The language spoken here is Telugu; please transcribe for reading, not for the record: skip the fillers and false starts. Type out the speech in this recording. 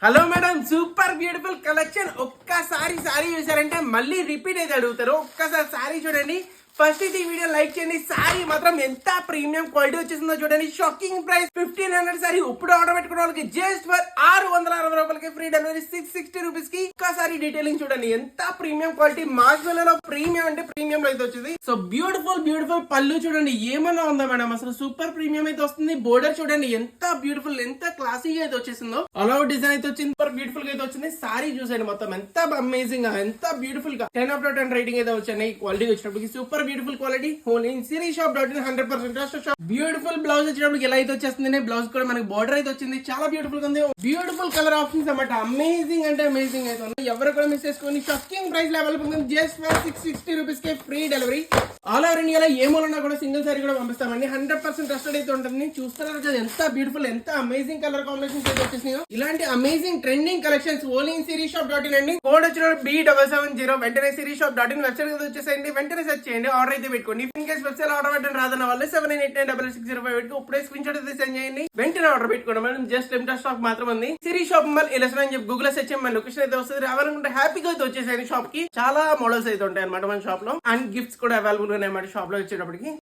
Hello madam, super beautiful collection. ఒక్కసారి సారీ చూసారంటే మళ్ళీ రిపీట్ అయితే అడుగుతారు. ఒక్కసారి సారీ చూడండి. ఫస్ట్ ఇది వీడియో లైక్ చేయండి. సారీ మాత్రం ఎంత ప్రీమియం క్వాలిటీ వచ్చేసిందో చూడండి. షాకింగ్ ప్రైస్ 1500 సారీ ఇప్పుడు ఆర్డర్ పెట్టుకున్న వాళ్ళకి జస్ట్ ఫర్ 660 రూపాయలకి ఫ్రీ డెలివరీ 660 రూపీస్ కి. ఒక్కసారి డీటెయిలింగ్ చూడండి. ఎంత ప్రీమియం క్వాలిటీ, మాస్వేలలో ప్రీమియం అంటే ప్రీమియం అయితే వచ్చింది. సో బ్యూటిఫుల్ బ్యూటిఫుల్ పళ్ళు చూడండి, ఏమన్నా ఉందా మేడం, అసలు సూపర్ ప్రీమియం అయితే వస్తుంది. బోర్డర్ చూడండి ఎంత బ్యూటిఫుల్, ఎంత క్లాసీగా అయితే వచ్చేసిందో. ఆల్ అవుట్ డిజైన్ అయితే వచ్చింది, సూపర్ బ్యూటిఫుల్ గా అయితే వచ్చింది. సారీ చూసండి మొత్తం ఎంత అమేజింగ్ గా, ఎంత బ్యూటిఫుల్ గా 10/10 రేటింగ్ అయితే వచ్చాయి. క్వాలిటీ వచ్చినప్పటికి సూపర్ బ్యూటిఫుల్ క్వాలిటీ. ఓన్లీ సిరీషాప్.in 100% ట్రస్ట్ షాప్. బ్యూటిఫుల్ బ్లౌజ్ వచ్చినప్పుడు ఎలా అయితే వచ్చేస్తుంది, బ్లౌజ్ కూడా మనకి బోర్డర్ అయితే వచ్చింది. చాలా బ్యూటిఫుల్ గా ఉంది. బ్యూటిఫుల్ కలర్ ఆప్షన్స్ అన్నమాట. అమేజింగ్ అంటే అమేజింగ్ అయితే ఉంది. ఎవరు కూడా మిస్ చేసుకోండి. షాకింగ్ ప్రైస్ అవైలబుల్ ఉంది. జస్ట్ ఫర్ 660 రూపీస్ కి ఫ్రీ డెలివరీ. ఆల్ ఓవర్ ఇండియాలో ఏ మూలన్నా కూడా సింగిల్ సారీ కూడా పంపిస్తామండి. 100% ట్రస్టెడ్ అయితే ఉంటుంది. చూస్తున్నారు కదా ఎంత బ్యూటిఫుల్, ఎంత అమేజింగ్ కలర్ కాంబినేషన్స్ అయితే వచ్చేసినాయో. ఇలాంటి అమేజింగ్ ట్రెండింగ్ కలెక్షన్స్ ఓన్లీ సిరీషాప్.in అండి. కోడ్ వచ్చిన B770. వెంటనే సిరీషాప్.in వెబ్సైట్ వచ్చేసేయండి. వెంటనే సెర్చ్ చేయండి, ఆర్డర్ అయితే పెట్టుకోండి. ఇన్ కేస్ వెబ్సైట్ ఆర్డర్ పెట్టడం రాదన్న వాళ్ళు 78896605 ఇప్పుడే స్క్రీన్ షాట్ అయితే సెండ్ చేయండి. వెంటనే ఆర్డర్ పెట్టుకోండి మేడం. జస్ట్ లిమిటెడ్ స్టాక్ మాత్రం ఉంది. సిరీ షాప్ మళ్ళీ ఇలా అని చెప్పి గూగుల్ సెర్చ్ చేయమని లొకేషన్ అయితే వస్తుంది. రావాలనుకుంటే హ్యాపీగా అయితే వచ్చేసాయి. షాప్ కి చాలా మోడల్స్ అయితే ఉంటాయి అనమాట మన షాప్ లో. అండ్ గిఫ్ట్స్ కూడా అవైలబుల్ గా ఉన్నాయి షాప్ లో వచ్చేటప్పటికి.